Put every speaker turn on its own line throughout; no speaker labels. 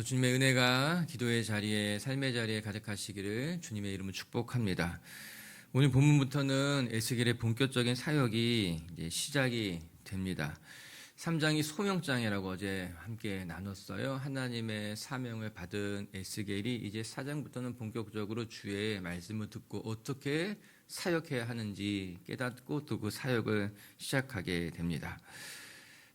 주님의 은혜가 기도의 자리에, 삶의 자리에 가득하시기를 주님의 이름으로 축복합니다. 오늘 본문부터는 에스겔의 본격적인 사역이 이제 시작이 됩니다. 3장이 소명장이라고 어제 함께 나눴어요. 하나님의 사명을 받은 에스겔이 이제 4장부터는 본격적으로 주의 말씀을 듣고 어떻게 사역해야 하는지 깨닫고 또 그 사역을 시작하게 됩니다.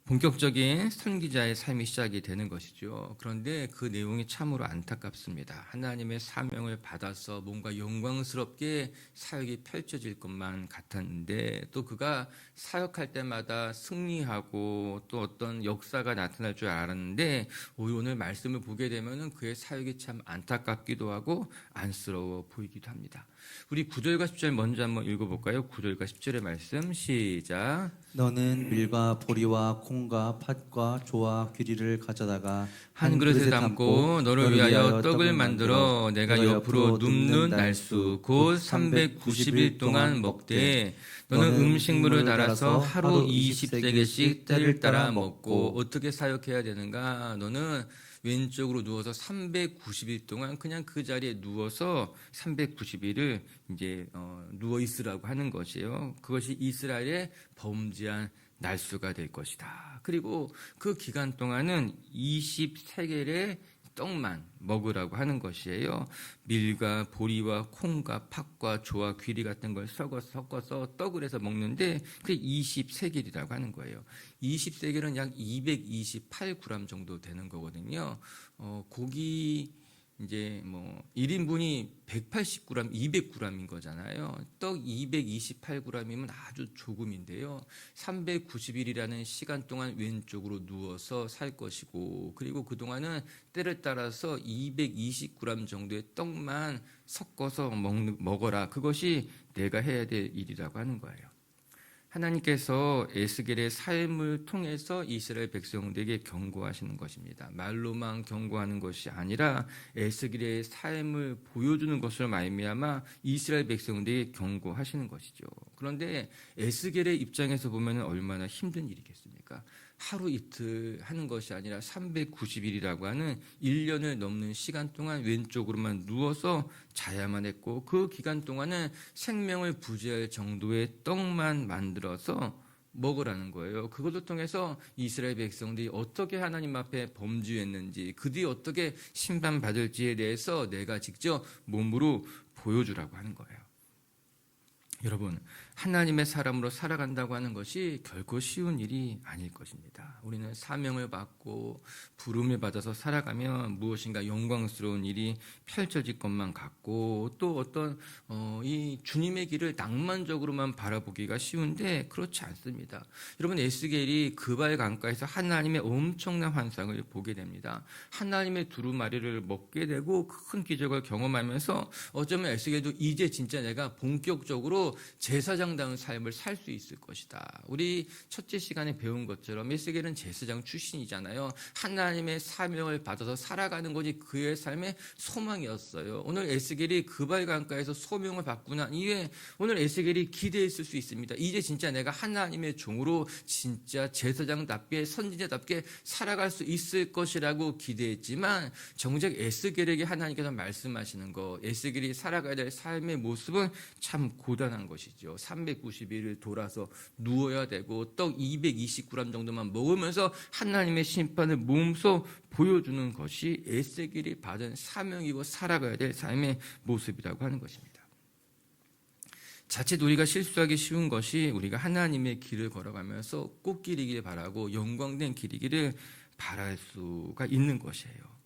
본격적인 선지자의 삶이 시작이 되는 것이죠. 그런데 그 내용이 참으로 안타깝습니다. 하나님의 사명을 받아서 뭔가 영광스럽게 사역이 펼쳐질 것만 같았는데 또 그가 사역할 때마다 승리하고 또 어떤 역사가 나타날 줄 알았는데 오늘 말씀을 보게 되면 그의 사역이 참 안타깝기도 하고 안쓰러워 보이기도 합니다. 우리 9절과 10절 먼저 한번 읽어볼까요? 9절과 10절의 말씀 시작.
너는 밀과 보리와 콩과 팥과 조와 귀리를 가져다가
한 그릇에 담고 너를 위하여 떡을 만들어 내가 옆으로 눕는 날수 곧 390일 동안 먹되 너는 음식물을 달아서 하루 20세겔씩 때를 따라 먹고 어떻게 사역해야 되는가? 너는 왼쪽으로 누워서 390일 동안 그냥 그 자리에 누워서 390일을 이제 누워 있으라고 하는 것이에요. 그것이 이스라엘의 범죄한 날수가 될 것이다. 그리고 그 기간 동안은 20세겔의 떡만 먹으라고 하는 것이에요. 밀과 보리와 콩과 팥과 조와 귀리 같은 걸 섞어서 떡을 해서 먹는데 그게 20세겔이라고 하는 거예요. 20세겔은 약 228g 정도 되는 거거든요. 고기 이제 1인분이 180g, 200g인 거잖아요. 떡 228g이면 아주 조금인데요. 390일이라는 시간 동안 왼쪽으로 누워서 살 것이고 그리고 그동안은 때를 따라서 220g 정도의 떡만 섞어서 먹어라. 그것이 내가 해야 될 일이라고 하는 거예요. 하나님께서 에스겔의 삶을 통해서 이스라엘 백성들에게 경고하시는 것입니다. 말로만 경고하는 것이 아니라 에스겔의 삶을 보여주는 것으로 말미암아 이스라엘 백성들에게 경고하시는 것이죠. 그런데 에스겔의 입장에서 보면 얼마나 힘든 일이겠습니까? 하루 이틀 하는 것이 아니라 390일이라고 하는 1년을 넘는 시간 동안 왼쪽으로만 누워서 자야만 했고 그 기간 동안은 생명을 부재할 정도의 떡만 만들어서 먹으라는 거예요. 그것을 통해서 이스라엘 백성들이 어떻게 하나님 앞에 범죄했는지 그들이 어떻게 심판받을지에 대해서 내가 직접 몸으로 보여주라고 하는 거예요. 여러분, 하나님의 사람으로 살아간다고 하는 것이 결코 쉬운 일이 아닐 것입니다. 우리는 사명을 받고 부름을 받아서 살아가면 무엇인가 영광스러운 일이 펼쳐질 것만 같고 또 어떤 이 주님의 길을 낭만적으로만 바라보기가 쉬운데 그렇지 않습니다. 여러분, 에스겔이 그발 강가에서 하나님의 엄청난 환상을 보게 됩니다. 하나님의 두루마리를 먹게 되고 큰 기적을 경험하면서 어쩌면 에스겔도 이제 진짜 내가 본격적으로 제사장다운 삶을 살 수 있을 것이다. 우리 첫째 시간에 배운 것처럼 에스겔은 제사장 출신이잖아요. 하나님의 사명을 받아서 살아가는 것이 그의 삶의 소망이었어요. 오늘 에스겔이 그발 강가에서 소명을 받고 난 이후에 오늘 에스겔이 기대했을 수 있습니다. 이제 진짜 내가 하나님의 종으로 진짜 제사장답게 선지자답게 살아갈 수 있을 것이라고 기대했지만 정작 에스겔에게 하나님께서 말씀하시는 거 에스겔이 살아가야 될 삶의 모습은 참 고단한 것이죠. 390일을 돌아서 누워야 되고 떡 220g 정도만 먹으면서 하나님의 심판을 몸소 보여주는 것이 에스겔이 받은 사명이고 살아가야 될 삶의 모습이라고 하는 것입니다. 자칫 우리가 실수하기 쉬운 것이 우리가 하나님의 길을 걸어가면서 꽃길이길 바라고 영광된 길이기를 바랄 수가 있는 것이에요.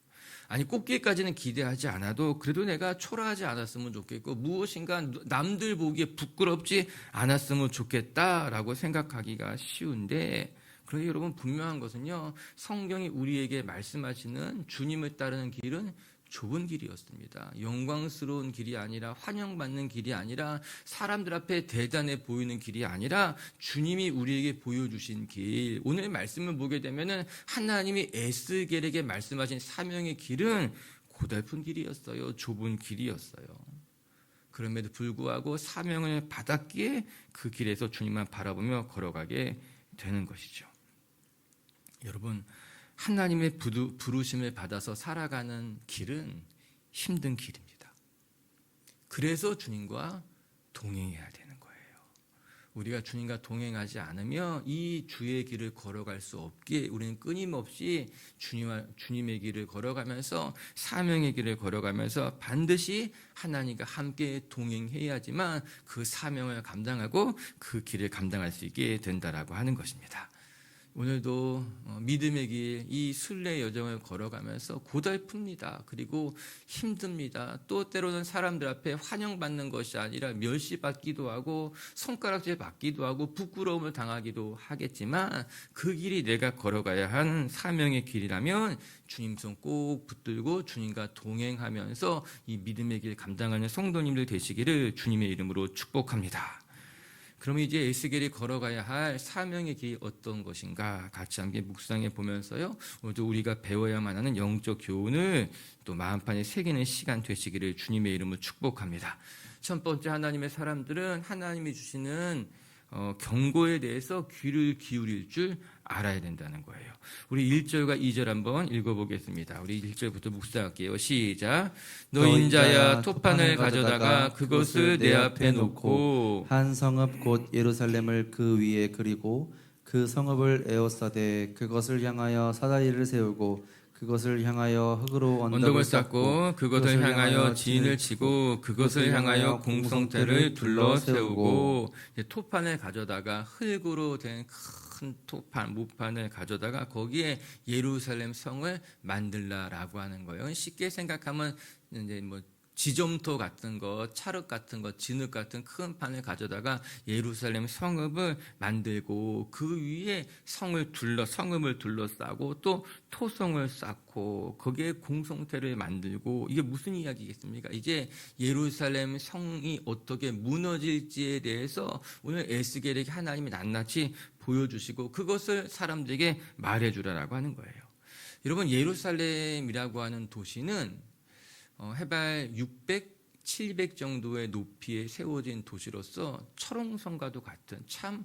아니, 꽃길까지는 기대하지 않아도 그래도 내가 초라하지 않았으면 좋겠고 무엇인가 남들 보기에 부끄럽지 않았으면 좋겠다라고 생각하기가 쉬운데 그런데 여러분 분명한 것은요. 성경이 우리에게 말씀하시는 주님을 따르는 길은 좁은 길이었습니다. 영광스러운 길이 아니라 환영받는 길이 아니라 사람들 앞에 대단해 보이는 길이 아니라 주님이 우리에게 보여주신 길. 오늘 말씀을 보게 되면은 하나님이 에스겔에게 말씀하신 사명의 길은 고달픈 길이었어요. 좁은 길이었어요. 그럼에도 불구하고 사명을 받았기에 그 길에서 주님만 바라보며 걸어가게 되는 것이죠. 여러분, 하나님의 부르심을 받아서 살아가는 길은 힘든 길입니다. 그래서 주님과 동행해야 되는 거예요. 우리가 주님과 동행하지 않으면 이 주의 길을 걸어갈 수 없기에 우리는 끊임없이 주님의 길을 걸어가면서 사명의 길을 걸어가면서 반드시 하나님과 함께 동행해야지만 그 사명을 감당하고 그 길을 감당할 수 있게 된다라고 하는 것입니다. 오늘도 믿음의 길, 이 순례 여정을 걸어가면서 고달픕니다. 그리고 힘듭니다. 또 때로는 사람들 앞에 환영받는 것이 아니라 멸시받기도 하고 손가락질 받기도 하고 부끄러움을 당하기도 하겠지만 그 길이 내가 걸어가야 한 사명의 길이라면 주님 손 꼭 붙들고 주님과 동행하면서 이 믿음의 길 감당하는 성도님들 되시기를 주님의 이름으로 축복합니다. 그러면 이제 에스겔이 걸어가야 할 사명의 길이 어떤 것인가 같이 함께 묵상해 보면서요. 오늘도 우리가 배워야만 하는 영적 교훈을 또 마음판에 새기는 시간 되시기를 주님의 이름으로 축복합니다. 첫 번째, 하나님의 사람들은 하나님이 주시는 경고에 대해서 귀를 기울일 줄 알아야 된다는 거예요. 우리 1절과 2절 한번 읽어보겠습니다. 우리 1절부터 묵상할게요. 시작. 너 인자야 토판을 가져다가 그것을 내 앞에 놓고
한 성읍 곧 예루살렘을 그 위에 그리고 그 성읍을 에워싸되 그것을 향하여 사다리를 세우고 그것을 향하여 흙으로 언덕을 쌓고
그것을 향하여 지인을 치고 그것을 향하여 공성태를 둘러세우고 토판을 가져다가 흙으로 된 큰 토판, 무판을 가져다가 거기에 예루살렘 성을 만들라라고 하는 거예요. 쉽게 생각하면 이제 지점토 같은 거, 찰흙 같은 거, 진흙 같은 큰 판을 가져다가 예루살렘 성읍을 만들고 그 위에 성읍을 둘러싸고 또 토성을 쌓고 거기에 공성태를 만들고 이게 무슨 이야기겠습니까? 이제 예루살렘 성이 어떻게 무너질지에 대해서 오늘 에스겔에게 하나님이 낱낱이 보여주시고 그것을 사람들에게 말해주라라고 하는 거예요. 여러분, 예루살렘이라고 하는 도시는 해발 600, 700 정도의 높이에 세워진 도시로서 철옹성과도 같은 참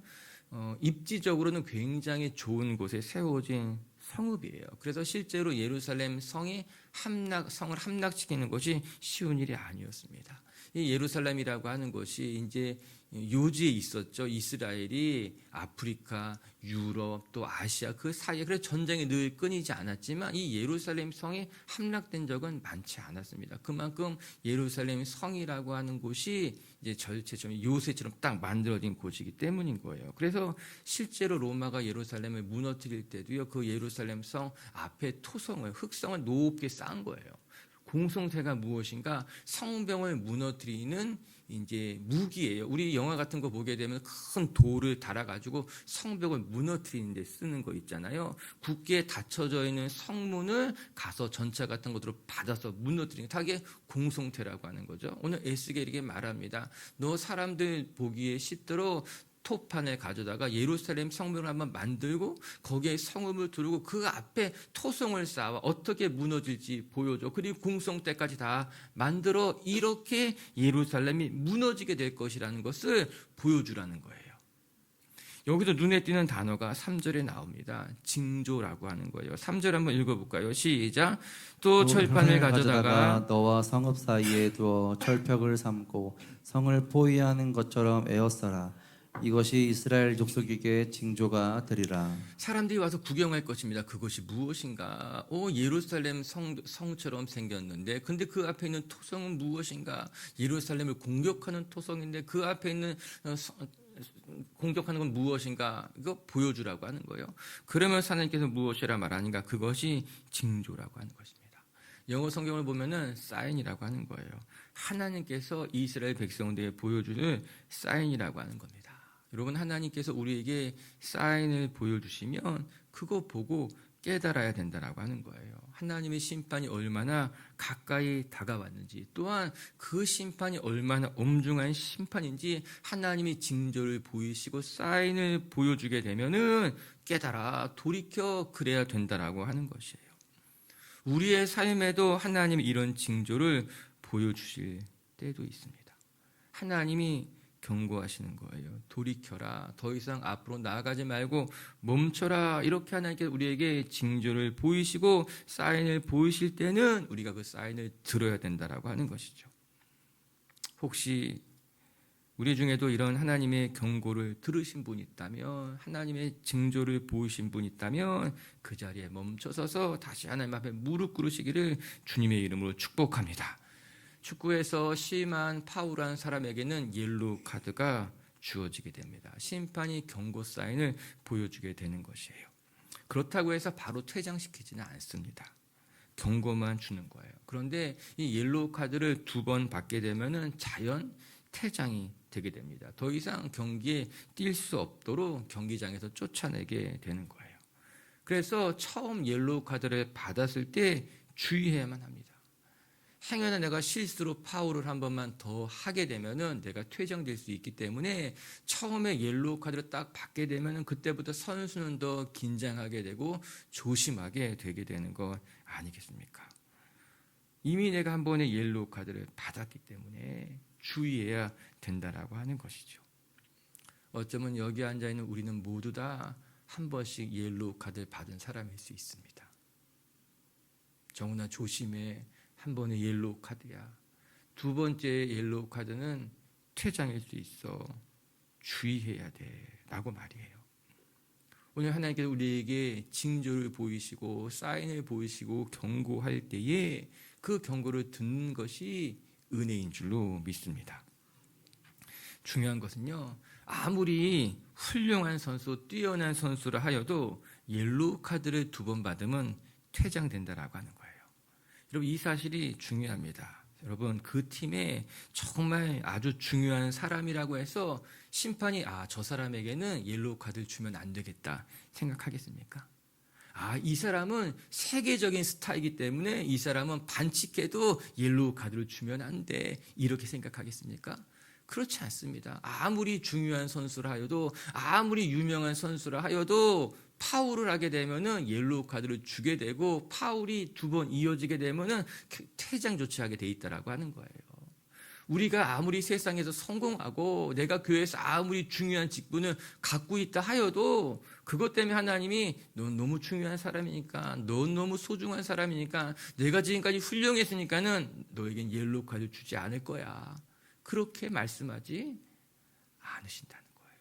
입지적으로는 굉장히 좋은 곳에 세워진 성읍이에요. 그래서 실제로 예루살렘 성을 함락시키는 것이 쉬운 일이 아니었습니다. 이 예루살렘이라고 하는 것이 이제 요지에 있었죠. 이스라엘이 아프리카, 유럽, 또 아시아 그 사이에 그래서 전쟁이 늘 끊이지 않았지만 이 예루살렘 성이 함락된 적은 많지 않았습니다. 그만큼 예루살렘 성이라고 하는 곳이 이제 절체처럼 요새처럼 딱 만들어진 곳이기 때문인 거예요. 그래서 실제로 로마가 예루살렘을 무너뜨릴 때도요, 그 예루살렘 성 앞에 흙성을 높게 쌓은 거예요. 공성태가 무엇인가? 성벽을 무너뜨리는 이제 무기예요. 우리 영화 같은 거 보게 되면 큰 돌을 달아가지고 성벽을 무너뜨리는 데 쓰는 거 있잖아요. 굳게 닫혀져 있는 성문을 가서 전차 같은 것으로 받아서 무너뜨리는 게 공성태라고 하는 거죠. 오늘 에스겔에게 말합니다. 너 사람들 보기에 쉽도록 토판을 가져다가 예루살렘 성벽을 한번 만들고 거기에 성읍을 두르고 그 앞에 토성을 쌓아 어떻게 무너질지 보여줘. 그리고 공성대까지 다 만들어 이렇게 예루살렘이 무너지게 될 것이라는 것을 보여주라는 거예요. 여기서 눈에 띄는 단어가 3절에 나옵니다. 징조라고 하는 거예요. 3절 한번 읽어볼까요? 시작. 또 철판을 가져다가
너와 성읍 사이에 두어 철벽을 삼고 성을 포위하는 것처럼 에워싸라. 이것이 이스라엘 족속에게 징조가 되리라.
사람들이 와서 구경할 것입니다. 그것이 무엇인가? 예루살렘 성처럼 생겼는데 근데 그 앞에 있는 토성은 무엇인가? 예루살렘을 공격하는 토성인데 그 앞에 있는 공격하는 건 무엇인가? 이거 보여주라고 하는 거예요. 그러면 하나님께서 무엇이라 말하는가? 그것이 징조라고 하는 것입니다. 영어 성경을 보면은 사인이라고 하는 거예요. 하나님께서 이스라엘 백성들에게 보여주는 사인이라고 하는 겁니다. 여러분, 하나님께서 우리에게 사인을 보여주시면 그거 보고 깨달아야 된다라고 하는 거예요. 하나님의 심판이 얼마나 가까이 다가왔는지, 또한 그 심판이 얼마나 엄중한 심판인지 하나님이 징조를 보이시고 사인을 보여주게 되면은 깨달아 돌이켜 그래야 된다라고 하는 것이에요. 우리의 삶에도 하나님이 이런 징조를 보여주실 때도 있습니다. 하나님이 경고하시는 거예요. 돌이켜라. 더 이상 앞으로 나아가지 말고 멈춰라. 이렇게 하나님께서 우리에게 징조를 보이시고 사인을 보이실 때는 우리가 그 사인을 들어야 된다라고 하는 것이죠. 혹시 우리 중에도 이런 하나님의 경고를 들으신 분이 있다면, 하나님의 징조를 보이신 분이 있다면 그 자리에 멈춰서서 다시 하나님 앞에 무릎 꿇으시기를 주님의 이름으로 축복합니다. 축구에서 심한 파울한 사람에게는 옐로우 카드가 주어지게 됩니다. 심판이 경고 사인을 보여주게 되는 것이에요. 그렇다고 해서 바로 퇴장시키지는 않습니다. 경고만 주는 거예요. 그런데 이 옐로우 카드를 2번 받게 되면은 자연 퇴장이 되게 됩니다. 더 이상 경기에 뛸 수 없도록 경기장에서 쫓아내게 되는 거예요. 그래서 처음 옐로우 카드를 받았을 때 주의해야만 합니다. 행여나 내가 실수로 파울을 한 번만 더 하게 되면은 내가 퇴장될 수 있기 때문에 처음에 옐로우 카드를 딱 받게 되면은 그때부터 선수는 더 긴장하게 되고 조심하게 되게 되는 것 아니겠습니까? 이미 내가 한 번의 옐로우 카드를 받았기 때문에 주의해야 된다라고 하는 것이죠. 어쩌면 여기 앉아 있는 우리는 모두 다 한 번씩 옐로우 카드를 받은 사람일 수 있습니다. 정훈아 조심해. 한 번의 옐로우 카드야. 2번째 옐로우 카드는 퇴장일 수 있어. 주의해야 돼. 라고 말이에요. 오늘 하나님께서 우리에게 징조를 보이시고 사인을 보이시고 경고할 때에 그 경고를 듣는 것이 은혜인 줄로 믿습니다. 중요한 것은요, 아무리 훌륭한 선수, 뛰어난 선수라 하여도 옐로우 카드를 2번 받으면 퇴장된다라고 하는 거예요. 여러분, 이 사실이 중요합니다. 여러분, 그 팀에 정말 아주 중요한 사람이라고 해서 심판이 저 사람에게는 옐로우 카드를 주면 안 되겠다 생각하겠습니까? 이 사람은 세계적인 스타이기 때문에 이 사람은 반칙해도 옐로우 카드를 주면 안 돼. 이렇게 생각하겠습니까? 그렇지 않습니다. 아무리 중요한 선수라 하여도, 아무리 유명한 선수라 하여도 파울을 하게 되면은 옐로우 카드를 주게 되고 파울이 2번 이어지게 되면은 퇴장 조치하게 돼 있다라고 하는 거예요. 우리가 아무리 세상에서 성공하고 내가 교회에서 아무리 중요한 직분을 갖고 있다 하여도 그것 때문에 하나님이 넌 너무 중요한 사람이니까, 넌 너무 소중한 사람이니까, 내가 지금까지 훌륭했으니까는 너에겐 옐로우 카드 주지 않을 거야. 그렇게 말씀하지 않으신다는 거예요.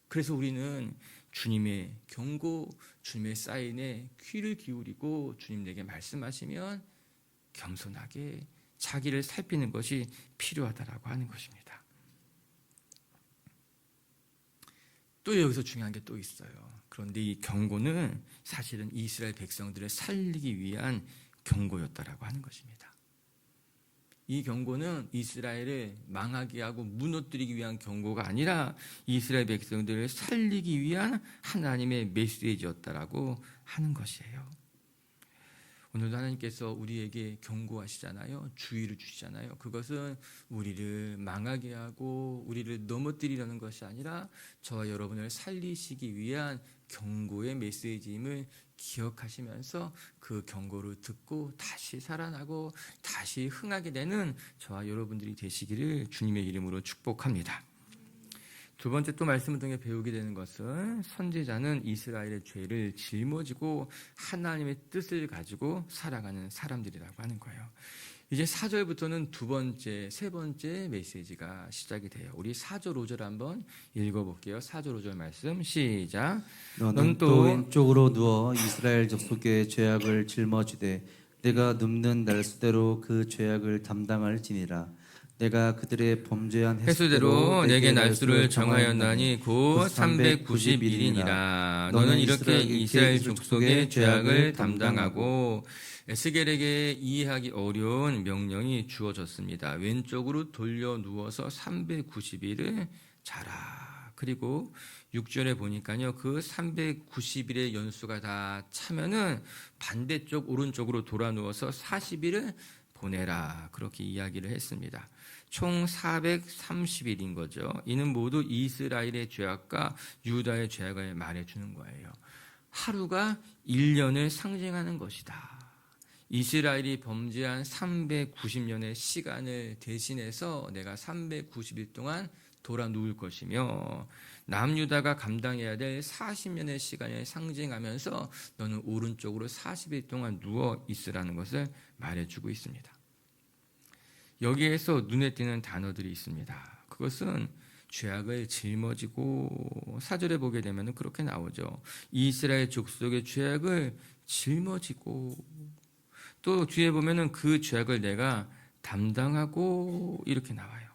그래서 우리는 주님의 경고, 주님의 사인에 귀를 기울이고 주님 내게 말씀하시면 겸손하게 자기를 살피는 것이 필요하다라고 하는 것입니다. 또 여기서 중요한 게 또 있어요. 그런데 이 경고는 사실은 이스라엘 백성들을 살리기 위한 경고였다라고 하는 것입니다. 이 경고는 이스라엘을 망하게 하고 무너뜨리기 위한 경고가 아니라 이스라엘 백성들을 살리기 위한 하나님의 메시지였다라고 하는 것이에요. 오늘도 하나님께서 우리에게 경고하시잖아요. 주의를 주시잖아요. 그것은 우리를 망하게 하고 우리를 넘어뜨리려는 것이 아니라 저와 여러분을 살리시기 위한 경고의 메시지임을 기억하시면서 그 경고를 듣고 다시 살아나고 다시 흥하게 되는 저와 여러분들이 되시기를 주님의 이름으로 축복합니다. 2번째 또 말씀을 통해 배우게 되는 것은 선지자는 이스라엘의 죄를 짊어지고 하나님의 뜻을 가지고 살아가는 사람들이라고 하는 거예요. 이제 4절부터는 2번째, 3번째 메시지가 시작이 돼요. 우리 4절 5절 한번 읽어볼게요. 4절 5절 말씀 시작.
너는 또 왼쪽으로 누워 이스라엘 족속의 죄악을 짊어지되 내가 눕는 날수대로 그 죄악을 담당할지니라. 내가 그들의 범죄한
횟수대로 내게 날수를 정하였나니 곧 390일이니라. 너는 이렇게 이스라엘 족속의 죄악을 담당하고. 에스겔에게 이해하기 어려운 명령이 주어졌습니다. 왼쪽으로 돌려 누워서 390일을 자라. 그리고 6절에 보니까요, 그 390일의 연수가 다 차면은 반대쪽 오른쪽으로 돌아 누워서 40일을 보내라. 그렇게 이야기를 했습니다. 총 430일인 거죠. 이는 모두 이스라엘의 죄악과 유다의 죄악을 말해주는 거예요. 하루가 1년을 상징하는 것이다. 이스라엘이 범죄한 390년의 시간을 대신해서 내가 390일 동안 돌아 누울 것이며 남유다가 감당해야 될 40년의 시간을 상징하면서 너는 오른쪽으로 40일 동안 누워 있으라는 것을 말해주고 있습니다. 여기에서 눈에 띄는 단어들이 있습니다. 그것은 죄악을 짊어지고, 4절에 보게 되면 그렇게 나오죠. 이스라엘 족속의 죄악을 짊어지고, 또 뒤에 보면은 그 죄악을 내가 담당하고 이렇게 나와요.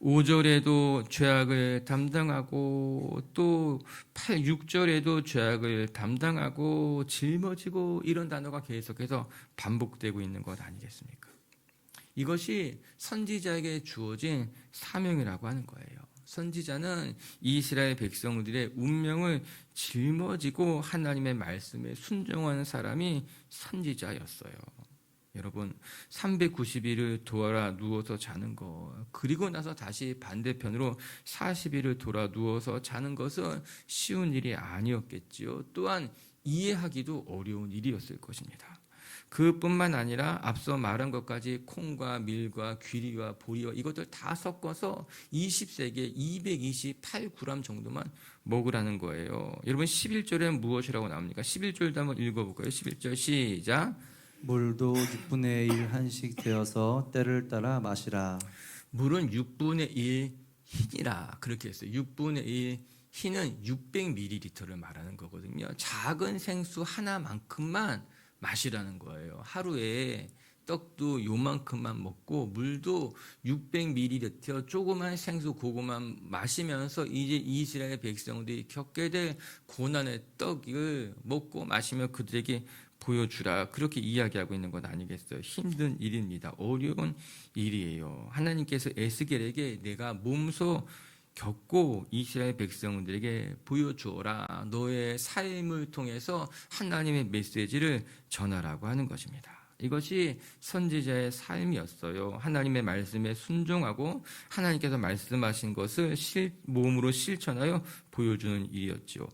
5절에도 죄악을 담당하고, 또 6절에도 죄악을 담당하고 짊어지고, 이런 단어가 계속해서 반복되고 있는 것 아니겠습니까? 이것이 선지자에게 주어진 사명이라고 하는 거예요. 선지자는 이스라엘 백성들의 운명을 짊어지고 하나님의 말씀에 순종하는 사람이 선지자였어요. 여러분, 390일을 돌아 누워서 자는 것, 그리고 나서 다시 반대편으로 40일을 돌아 누워서 자는 것은 쉬운 일이 아니었겠지요. 또한 이해하기도 어려운 일이었을 것입니다. 그뿐만 아니라 앞서 말한 것까지 콩과 밀과 귀리와 보리와 이것들 다 섞어서 20세기에 228g 정도만 먹으라는 거예요. 여러분, 11절에 무엇이라고 나옵니까? 11절도 한번 읽어볼까요? 11절 시작.
물도 6분의 1 한씩 되어서 때를 따라 마시라.
물은 6분의 1 흰이라, 그렇게 했어요. 6분의 1 흰은 600ml를 말하는 거거든요. 작은 생수 하나만큼만 마시라는 거예요. 하루에 떡도 요만큼만 먹고 물도 600ml 조그만 생수 그거만 마시면서 이제 이스라엘 백성들이 겪게 될 고난의 떡을 먹고 마시며 그들에게 보여주라, 그렇게 이야기하고 있는 것 아니겠어요? 힘든 일입니다. 어려운 일이에요. 하나님께서 에스겔에게 내가 몸소 겪고 이스라엘 백성들에게 보여주어라, 너의 삶을 통해서 하나님의 메시지를 전하라고 하는 것입니다. 이것이 선지자의 삶이었어요. 하나님의 말씀에 순종하고 하나님께서 말씀하신 것을 몸으로 실천하여 보여주는 일이었죠.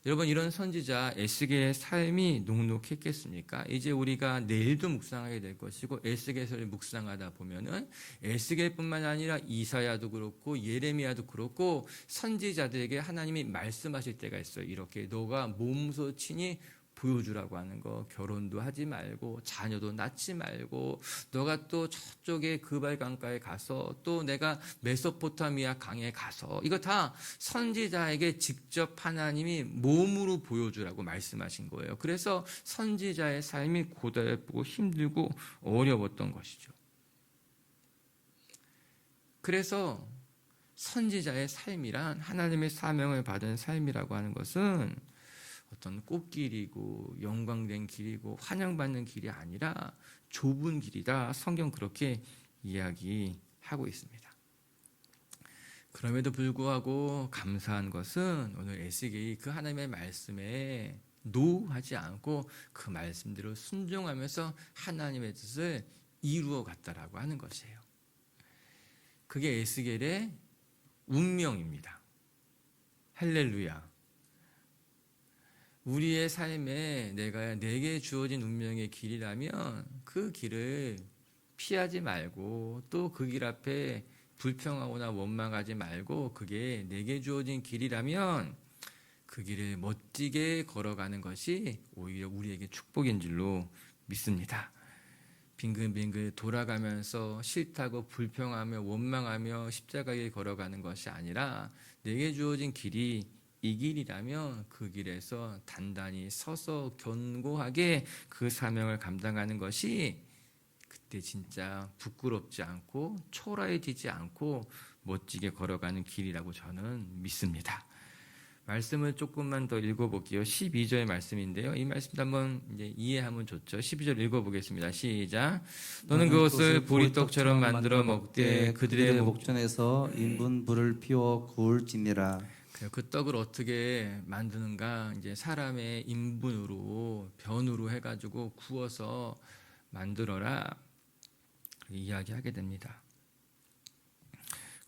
여러분, 이런 선지자 에스겔의 삶이 녹록했겠습니까? 이제 우리가 내일도 묵상하게 될 것이고, 에스겔서를 묵상하다 보면은 에스겔뿐만 아니라 이사야도 그렇고 예레미야도 그렇고 선지자들에게 하나님이 말씀하실 때가 있어요. 이렇게 너가 몸소 친히 보여주라고 하는 거, 결혼도 하지 말고 자녀도 낳지 말고 너가 또 저쪽에 그발 강가에 가서 또 내가 메소포타미아 강에 가서, 이거 다 선지자에게 직접 하나님이 몸으로 보여주라고 말씀하신 거예요. 그래서 선지자의 삶이 고달프고 힘들고 어려웠던 것이죠. 그래서 선지자의 삶이란, 하나님의 사명을 받은 삶이라고 하는 것은 어떤 꽃길이고 영광된 길이고 환영받는 길이 아니라 좁은 길이다. 성경 그렇게 이야기하고 있습니다. 그럼에도 불구하고 감사한 것은 오늘 에스겔이 그 하나님의 말씀에 노하지 않고 그 말씀대로 순종하면서 하나님의 뜻을 이루어 갔다라고 하는 것이에요. 그게 에스겔의 운명입니다. 할렐루야. 우리의 삶에 내게 주어진 운명의 길이라면 그 길을 피하지 말고, 또 그 길 앞에 불평하거나 원망하지 말고, 그게 내게 주어진 길이라면 그 길을 멋지게 걸어가는 것이 오히려 우리에게 축복인 줄로 믿습니다. 빙글빙글 돌아가면서 싫다고 불평하며 원망하며 십자가에 걸어가는 것이 아니라, 내게 주어진 길이 이 길이라면 그 길에서 단단히 서서 견고하게 그 사명을 감당하는 것이 그때 진짜 부끄럽지 않고 초라해지지 않고 멋지게 걸어가는 길이라고 저는 믿습니다. 말씀을 조금만 더 읽어볼게요. 12절 말씀인데요. 이 말씀도 한번 이제 이해하면 좋죠. 12절 읽어보겠습니다. 시작. 너는 그것을 보리떡처럼 만들어 먹되 그들의
목전에서 인분 불을 피워 구울지니라.
그 떡을 어떻게 만드는가? 이제 사람의 인분으로, 변으로 해가지고 구워서 만들어라, 이야기하게 됩니다.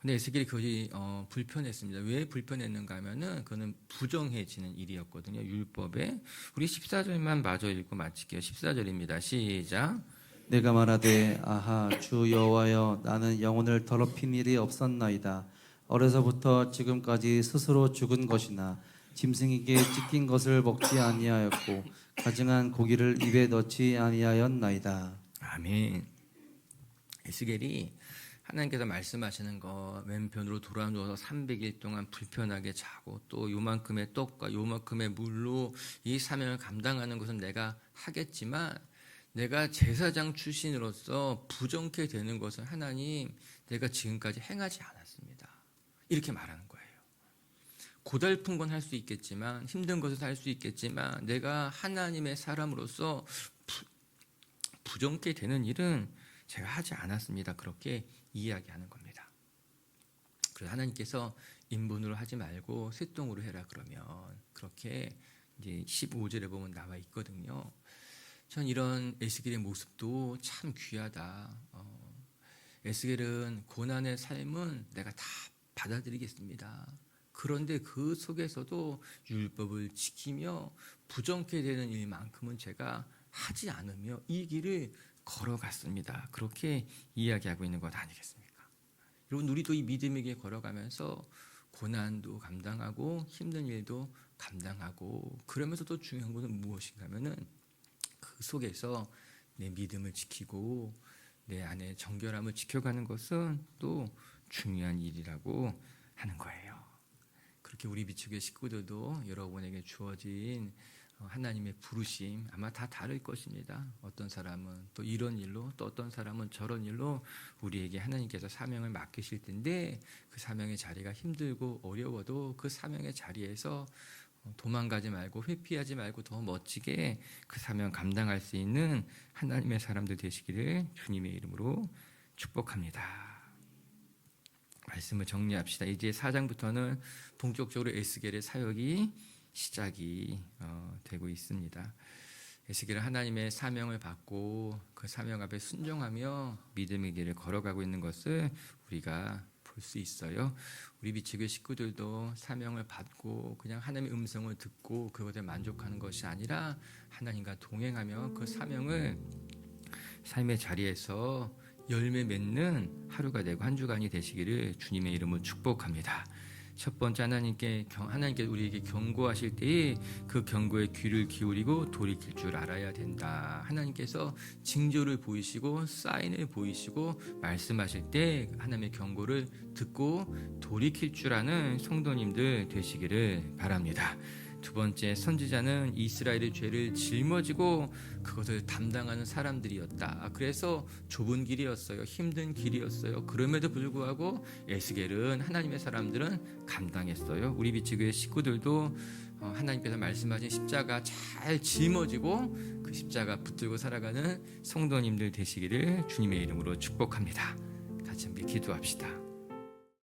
근데 에스겔이 그것이 불편했습니다. 왜 불편했는가 하면은 그거는 부정해지는 일이었거든요. 율법에. 우리 14절만 마저 읽고 마칠게요. 14절입니다. 시작.
내가 말하되 아하 주 여호와여 나는 영혼을 더럽힌 일이 없었나이다. 어려서부터 지금까지 스스로 죽은 것이나 짐승에게 찢긴 것을 먹지 아니하였고 가증한 고기를 입에 넣지 아니하였나이다.
아멘. 에스겔이 하나님께서 말씀하시는 거 왼편으로 돌아 누워서 300일 동안 불편하게 자고 또 요만큼의 떡과 요만큼의 물로 이 사명을 감당하는 것은 내가 하겠지만 내가 제사장 출신으로서 부정케 되는 것은 하나님 내가 지금까지 행하지 않았습니다. 이렇게 말하는 거예요. 고달픈 건 할 수 있겠지만 힘든 것을 할 수 있겠지만 내가 하나님의 사람으로서 부정케 되는 일은 제가 하지 않았습니다. 그렇게 이야기하는 겁니다. 그래서 하나님께서 인본으로 하지 말고 쇠똥으로 해라 그러면 그렇게 이제 15절에 보면 나와 있거든요. 전 이런 에스겔의 모습도 참 귀하다. 에스겔은 고난의 삶은 내가 다 받아들이겠습니다. 그런데 그 속에서도 율법을 지키며 부정케 되는 일만큼은 제가 하지 않으며 이 길을 걸어갔습니다. 그렇게 이야기하고 있는 것 아니겠습니까? 여러분 우리도 이 믿음의 길 걸어가면서 고난도 감당하고 힘든 일도 감당하고 그러면서도 중요한 것은 무엇인가 하면은 그 속에서 내 믿음을 지키고 내 안에 정결함을 지켜가는 것은 또 중요한 일이라고 하는 거예요. 그렇게 우리 비추교회 식구들도 여러분에게 주어진 하나님의 부르심 아마 다 다를 것입니다. 어떤 사람은 또 이런 일로 또 어떤 사람은 저런 일로 우리에게 하나님께서 사명을 맡기실 텐데 그 사명의 자리가 힘들고 어려워도 그 사명의 자리에서 도망가지 말고 회피하지 말고 더 멋지게 그 사명 감당할 수 있는 하나님의 사람들 되시기를 주님의 이름으로 축복합니다. 말씀을 정리합시다. 이제 4장부터는 본격적으로 에스겔의 사역이 시작이 되고 있습니다. 에스겔은 하나님의 사명을 받고 그 사명 앞에 순종하며 믿음의 길을 걸어가고 있는 것을 우리가 볼 수 있어요. 우리 비치교회 식구들도 사명을 받고 그냥 하나님의 음성을 듣고 그것에 만족하는 것이 아니라 하나님과 동행하며 그 사명을 삶의 자리에서 열매 맺는 하루가 되고 한 주간이 되시기를 주님의 이름으로 축복합니다. 첫 번째 하나님께 우리에게 경고하실 때에 그 경고에 귀를 기울이고 돌이킬 줄 알아야 된다. 하나님께서 징조를 보이시고 사인을 보이시고 말씀하실 때 하나님의 경고를 듣고 돌이킬 줄 아는 성도님들 되시기를 바랍니다. 두 번째, 선지자는 이스라엘의 죄를 짊어지고 그것을 담당하는 사람들이었다. 그래서 좁은 길이었어요. 힘든 길이었어요. 그럼에도 불구하고 에스겔은 하나님의 사람들은 감당했어요. 우리 비치교회 식구들도 하나님께서 말씀하신 십자가 잘 짊어지고 그 십자가 붙들고 살아가는 성도님들 되시기를 주님의 이름으로 축복합니다. 같이 함께 기도합시다.